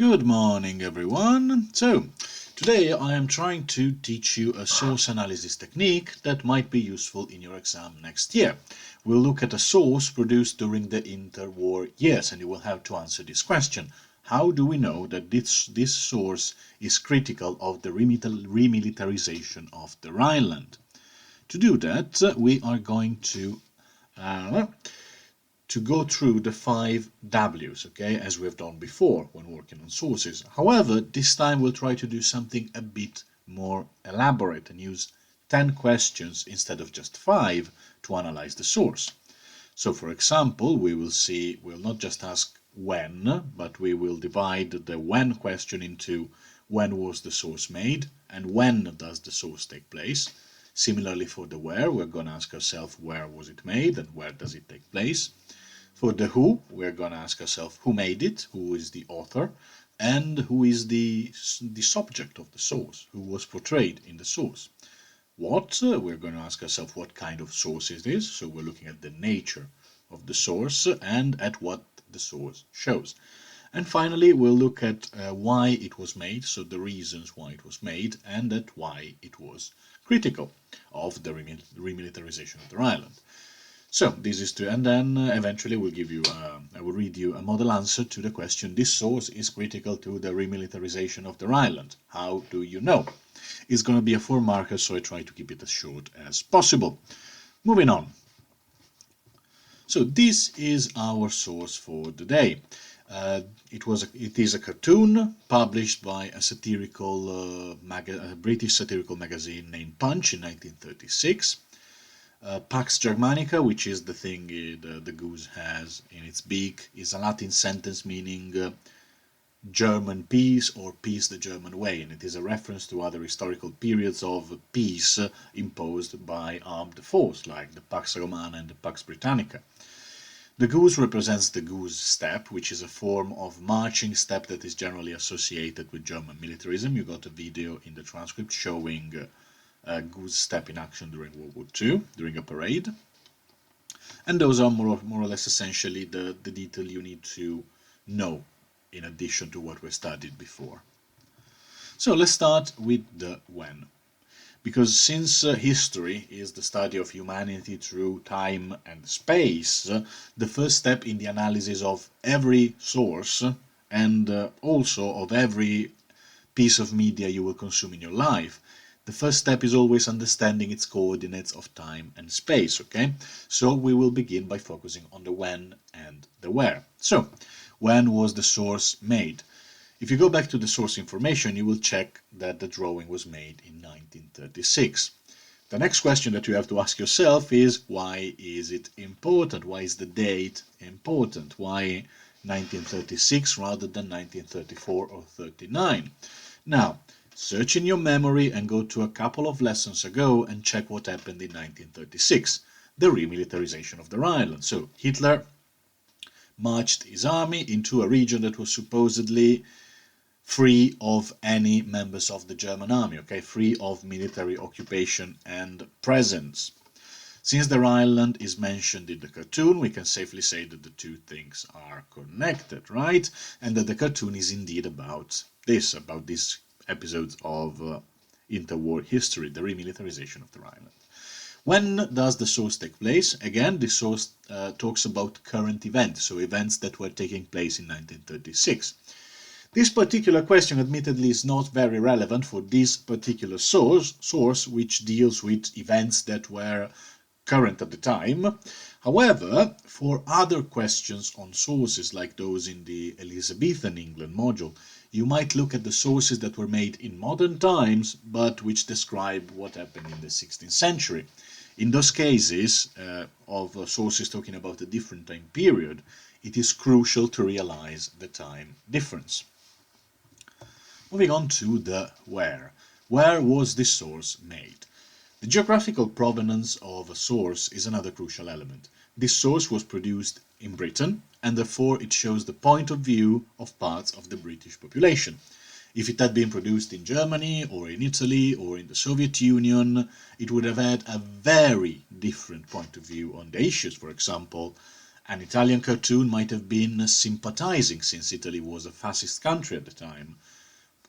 Good morning, everyone. So, today I am trying to teach you a source analysis technique that might be useful in your exam next year. We'll look at a source produced during the interwar years, and you will have to answer this question. How do we know that this source is critical of the remilitarization of the Rhineland? To do that, we are going to go through the 5 W's, okay, as we've done before when working on sources. However, this time we'll try to do something a bit more elaborate and use 10 questions instead of just 5 to analyze the source. So, for example, we'll not just ask when, but we will divide the when question into when was the source made and when does the source take place. Similarly, for the where, we're going to ask ourselves where was it made and where does it take place. For the who, we're going to ask ourselves who made it, who is the author, and who is the subject of the source, who was portrayed in the source. What, we're going to ask ourselves what kind of source it is, so we're looking at the nature of the source and at what the source shows. And finally, we'll look at why it was made, so the reasons why it was made, and at why it was critical of the remilitarization of the Rhineland. So this is and then eventually I will read you a model answer to the question, this source is critical to the remilitarization of the Rhineland. How do you know? It's going to be a 4 marker, so I try to keep it as short as possible. Moving on. So this is our source for the day. It is a cartoon published by a British satirical magazine named Punch in 1936. Pax Germanica, which is the thing the goose has in its beak, is a Latin sentence meaning German peace or peace the German way, and it is a reference to other historical periods of peace imposed by armed force, like the Pax Romana and the Pax Britannica. The goose represents the Goose Step, which is a form of marching step that is generally associated with German militarism. You got a video in the transcript showing Goose Step in action during World War II, during a parade. And those are more or less essentially the detail you need to know in addition to what we studied before. So let's start with the when. Because since history is the study of humanity through time and space, the first step in the analysis of every source and also of every piece of media you will consume in your life, the first step is always understanding its coordinates of time and space, okay? So we will begin by focusing on the when and the where. So, when was the source made? If you go back to the source information, you will check that the drawing was made in 1936. The next question that you have to ask yourself is, why is it important? Why is the date important? Why 1936 rather than 1934 or 39? Now, search in your memory and go to a couple of lessons ago and check what happened in 1936, the remilitarization of the Rhineland. So Hitler marched his army into a region that was supposedly free of any members of the German army, okay, free of military occupation and presence. Since the Rhineland is mentioned in the cartoon, we can safely say that the two things are connected, right? And that the cartoon is indeed about this episodes of interwar history, the remilitarization of the Rhineland. When does the source take place? Again, the source talks about current events, so events that were taking place in 1936. This particular question admittedly is not very relevant for this particular source which deals with events that were current at the time. However, for other questions on sources like those in the Elizabethan England module, you might look at the sources that were made in modern times, but which describe what happened in the 16th century. In those cases of sources talking about a different time period, it is crucial to realize the time difference. Moving on to the where. Where was this source made? The geographical provenance of a source is another crucial element. This source was produced in Britain, and therefore it shows the point of view of parts of the British population. If it had been produced in Germany, or in Italy, or in the Soviet Union, it would have had a very different point of view on the issues. For example, An Italian cartoon might have been sympathizing, since Italy was a fascist country at the time,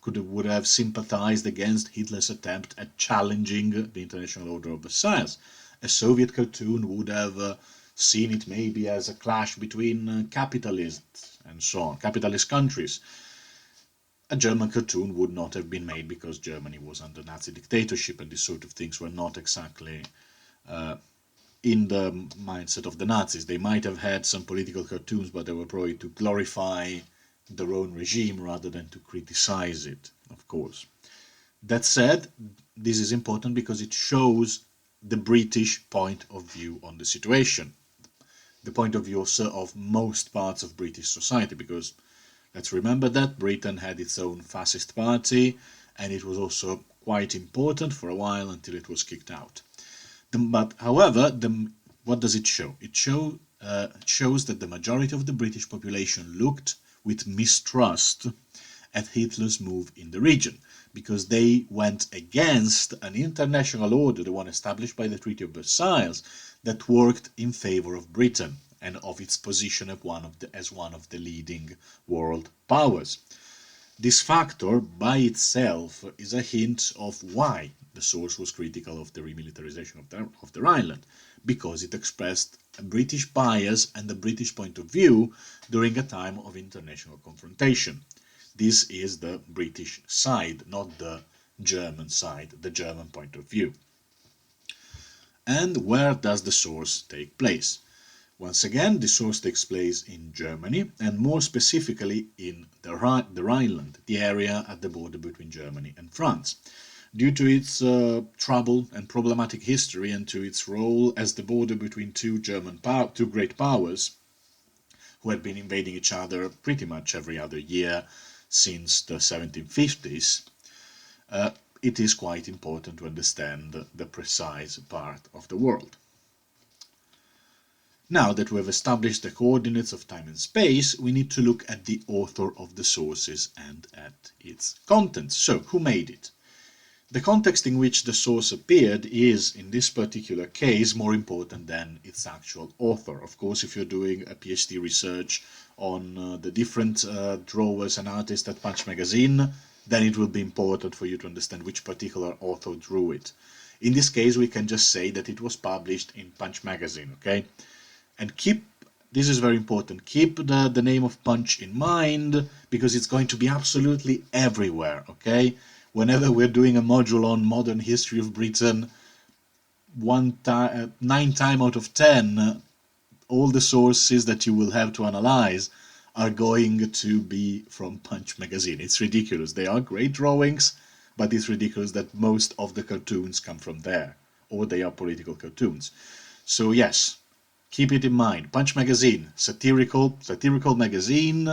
would have sympathized against Hitler's attempt at challenging the international order of Versailles. A Soviet cartoon would have seen it maybe as a clash between capitalists and so on, capitalist countries. A German cartoon would not have been made because Germany was under Nazi dictatorship, and these sort of things were not exactly in the mindset of the Nazis. They might have had some political cartoons, but they were probably to glorify their own regime rather than to criticize it, of course. That said, this is important because it shows the British point of view on the situation, the point of view of most parts of British society, because let's remember that Britain had its own fascist party, and it was also quite important for a while until it was kicked out. But however, what does it show? It shows that the majority of the British population looked with mistrust at Hitler's move in the region, because they went against an international order, the one established by the Treaty of Versailles, that worked in favor of Britain and of its position as one of the leading world powers. This factor by itself is a hint of why the source was critical of the remilitarization of the Rhineland, because it expressed a British bias and a British point of view during a time of international confrontation. This is the British side, not the German side, the German point of view. And where does the source take place? Once again, the source takes place in Germany, and more specifically in the Rhineland, the area at the border between Germany and France. Due to its troubled and problematic history and to its role as the border between two great powers, who had been invading each other pretty much every other year since the 1750s, it is quite important to understand the precise part of the world. Now that we have established the coordinates of time and space, we need to look at the author of the sources and at its contents. So, who made it? The context in which the source appeared is, in this particular case, more important than its actual author. Of course, if you're doing a PhD research on the different drawers and artists at Punch magazine, then it will be important for you to understand which particular author drew it. In this case, we can just say that it was published in Punch magazine, okay? And this is very important, keep the name of Punch in mind, because it's going to be absolutely everywhere, okay? Whenever we're doing a module on modern history of Britain, 9 times out of 10, all the sources that you will have to analyze are going to be from Punch magazine. It's ridiculous. They are great drawings, but it's ridiculous that most of the cartoons come from there, or they are political cartoons. So yes, keep it in mind. Punch magazine, satirical magazine,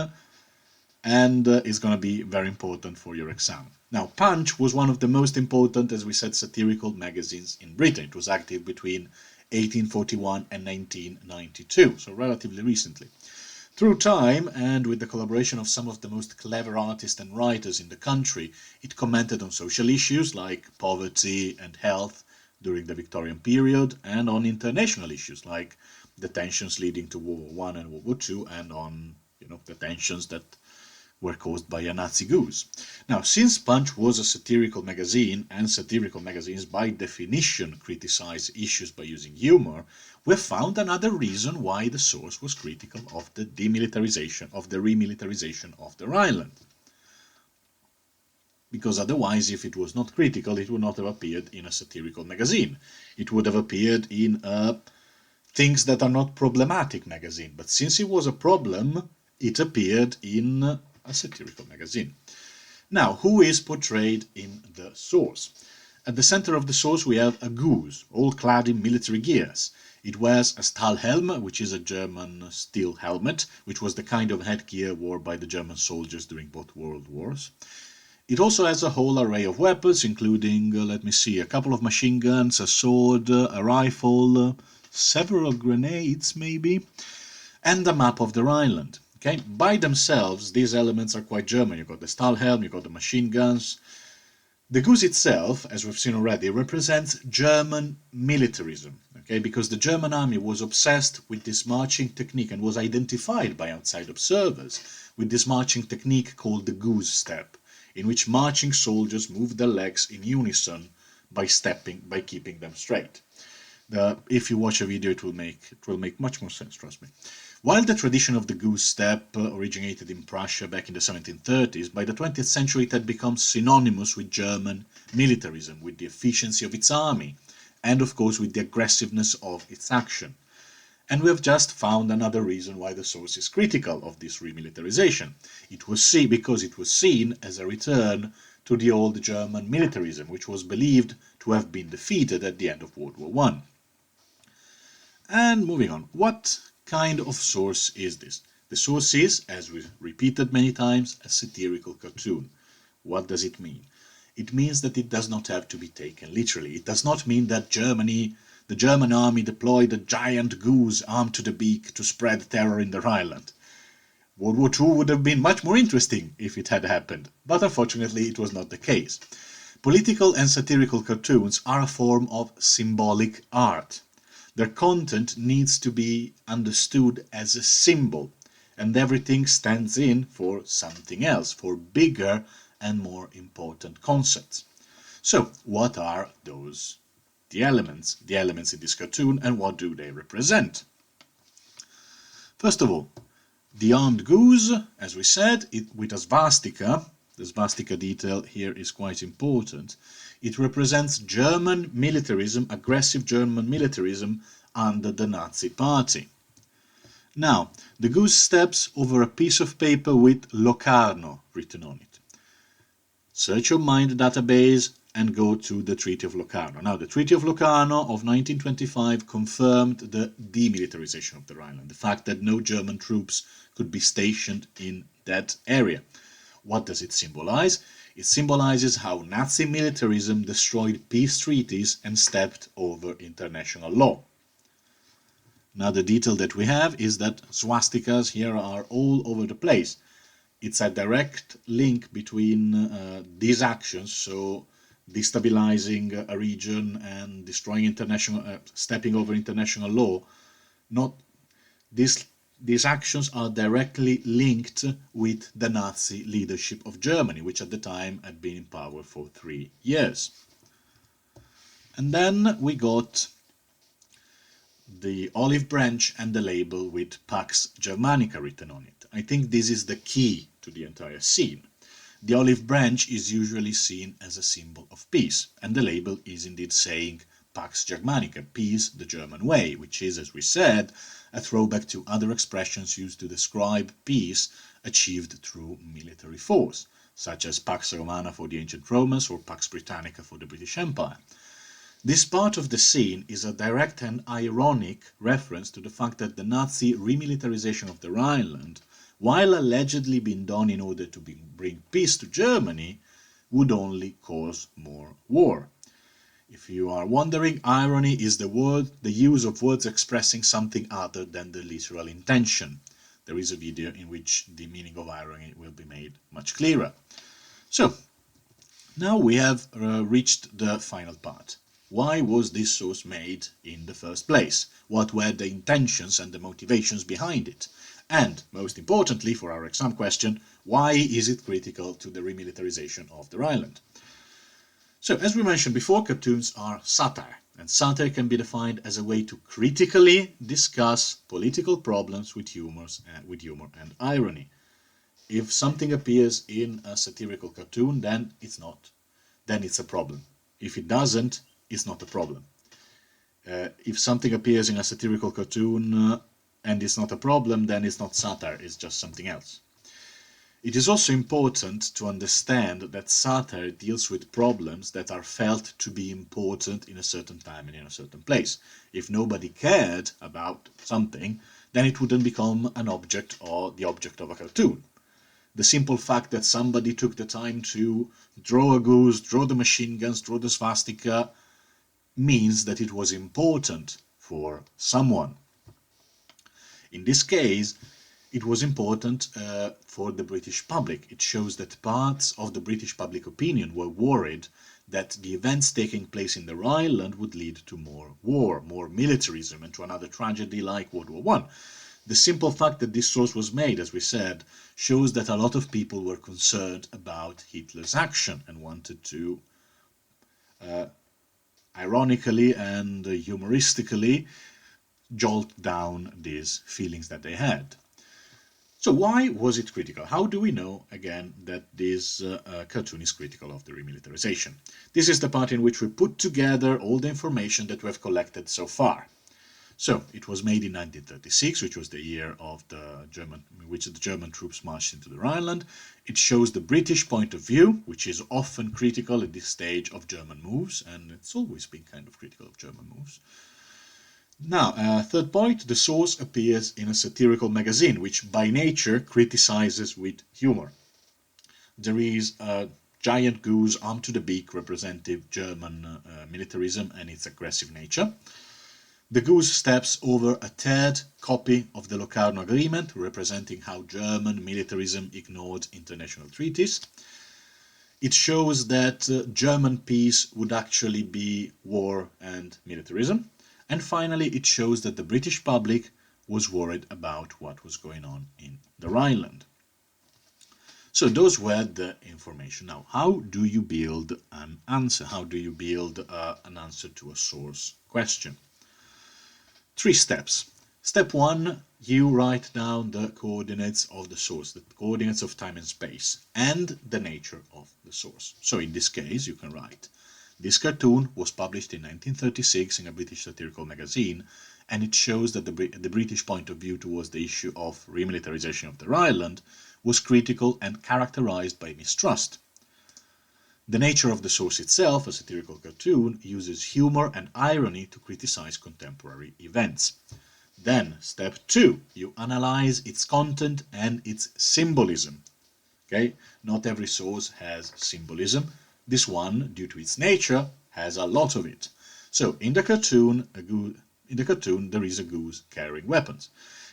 and it's going to be very important for your exam. Now, Punch was one of the most important, as we said, satirical magazines in Britain. It was active between 1841 and 1992, so relatively recently. Through time, and with the collaboration of some of the most clever artists and writers in the country, it commented on social issues like poverty and health during the Victorian period, and on international issues like the tensions leading to World War I and World War II, and on the tensions that were caused by a Nazi goose. Now, since Punch was a satirical magazine, and satirical magazines by definition criticize issues by using humor, we found another reason why the source was critical of the remilitarization of the Rhineland. Because otherwise, if it was not critical, it would not have appeared in a satirical magazine. It would have appeared in a things that are not problematic magazine. But since it was a problem, it appeared in a satirical magazine. Now, who is portrayed in the source? At the center of the source we have a goose, all clad in military gears. It wears a Stahlhelm, which is a German steel helmet, which was the kind of headgear worn by the German soldiers during both World Wars. It also has a whole array of weapons, including, a couple of machine guns, a sword, a rifle, several grenades maybe, and a map of the Rhineland. Okay, by themselves, these elements are quite German. You've got the Stahlhelm, you've got the machine guns. The goose itself, as we've seen already, represents German militarism. Okay, because the German army was obsessed with this marching technique and was identified by outside observers with this marching technique called the Goose Step, in which marching soldiers move their legs in unison by keeping them straight. If you watch a video, it will make much more sense, trust me. While the tradition of the Goose Step originated in Prussia back in the 1730s, by the 20th century it had become synonymous with German militarism, with the efficiency of its army, and of course with the aggressiveness of its action. And we have just found another reason why the source is critical of this remilitarization. Because it was seen as a return to the old German militarism, which was believed to have been defeated at the end of World War I. And moving on, what kind of source is this? The source is, as we've repeated many times, a satirical cartoon. What does it mean? It means that it does not have to be taken literally. It does not mean that the German army deployed a giant goose armed to the beak to spread terror in the Rhineland. World War II would have been much more interesting if it had happened, but unfortunately it was not the case. Political and satirical cartoons are a form of symbolic art. Their content needs to be understood as a symbol, and everything stands in for something else, for bigger and more important concepts. So, what are the elements in this cartoon, and what do they represent? First of all, the armed goose, as we said, with a swastika. The swastika detail here is quite important. It represents German militarism, aggressive German militarism under the Nazi Party. Now, the goose steps over a piece of paper with Locarno written on it. Search your mind database and go to the Treaty of Locarno. Now, the Treaty of Locarno of 1925 confirmed the demilitarization of the Rhineland, the fact that no German troops could be stationed in that area. What does it symbolize? It symbolizes how Nazi militarism destroyed peace treaties and stepped over international law. Another detail that we have is that swastikas here are all over the place. It's a direct link between these actions, so destabilizing a region and destroying stepping over international law. These actions are directly linked with the Nazi leadership of Germany, which at the time had been in power for 3 years. And then we got the olive branch and the label with Pax Germanica written on it. I think this is the key to the entire scene. The olive branch is usually seen as a symbol of peace, and the label is indeed saying Pax Germanica, peace the German way, which is, as we said, a throwback to other expressions used to describe peace achieved through military force, such as Pax Romana for the ancient Romans or Pax Britannica for the British Empire. This part of the scene is a direct and ironic reference to the fact that the Nazi remilitarization of the Rhineland, while allegedly being done in order to bring peace to Germany, would only cause more war. If you are wondering, irony is the use of words expressing something other than the literal intention. There is a video in which the meaning of irony will be made much clearer. So, now we have reached the final part. Why was this source made in the first place? What were the intentions and the motivations behind it? And, most importantly for our exam question, why is it critical to the remilitarization of the Rhineland? So, as we mentioned before, cartoons are satire, and satire can be defined as a way to critically discuss political problems with humor and irony. If something appears in a satirical cartoon, then it's a problem. If it doesn't, it's not a problem. If something appears in a satirical cartoon and it's not a problem, then it's not satire, it's just something else. It is also important to understand that satire deals with problems that are felt to be important in a certain time and in a certain place. If nobody cared about something, then it wouldn't become an object or the object of a cartoon. The simple fact that somebody took the time to draw a goose, draw the machine guns, draw the swastika, means that it was important for someone. In this case, it was important for the British public. It shows that parts of the British public opinion were worried that the events taking place in the Rhineland would lead to more war, more militarism, and to another tragedy like World War I. The simple fact that this source was made, as we said, shows that a lot of people were concerned about Hitler's action and wanted to, ironically and humoristically, jolt down these feelings that they had. So why was it critical? How do we know, again, that this cartoon is critical of the remilitarization? This is the part in which we put together all the information that we have collected so far. So, it was made in 1936, which was the year of which the German troops marched into the Rhineland. It shows the British point of view, which is often critical at this stage of German moves, and it's always been kind of critical of German moves. Now, third point, the source appears in a satirical magazine, which by nature criticizes with humor. There is a giant goose armed to the beak representing German militarism and its aggressive nature. The goose steps over a third copy of the Locarno Agreement, representing how German militarism ignored international treaties. It shows that German peace would actually be war and militarism. And finally, it shows that the British public was worried about what was going on in the Rhineland. So those were the information. Now, how do you build an answer? How do you build an answer to a source question? 3 steps. Step 1, you write down the coordinates of the source, the coordinates of time and space, and the nature of the source. So in this case, you can write, this cartoon was published in 1936 in a British satirical magazine, and it shows that the British point of view towards the issue of remilitarization of the Rhineland was critical and characterized by mistrust. The nature of the source itself, a satirical cartoon, uses humor and irony to criticize contemporary events. Then, step 2, you analyze its content and its symbolism. Okay? Not every source has symbolism. This one, due to its nature, has a lot of it. So, in the cartoon, there is a goose carrying weapons.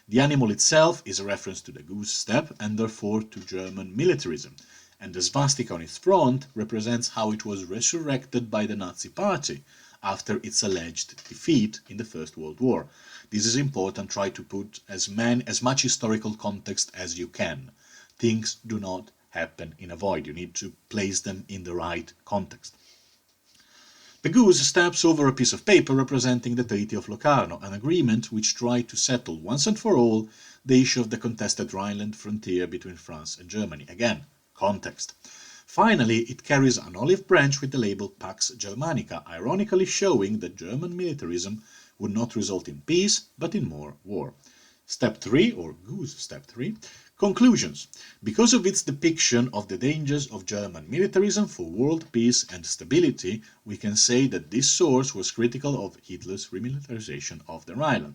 The animal itself is a reference to the Goose Step and therefore to German militarism. And the swastika on its front represents how it was resurrected by the Nazi Party after its alleged defeat in the First World War. This is important. Try to put as much historical context as you can. Things do not happen in a void. You need to place them in the right context. The goose steps over a piece of paper representing the Treaty of Locarno, an agreement which tried to settle once and for all the issue of the contested Rhineland frontier between France and Germany. Again, context. Finally, it carries an olive branch with the label Pax Germanica, ironically showing that German militarism would not result in peace, but in more war. Step 3, or Goose Step 3, conclusions. Because of its depiction of the dangers of German militarism for world peace and stability, we can say that this source was critical of Hitler's remilitarization of the Rhineland.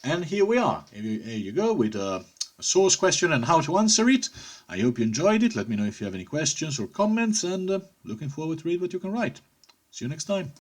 And here we are. Here you go with a source question and how to answer it. I hope you enjoyed it. Let me know if you have any questions or comments, and looking forward to read what you can write. See you next time.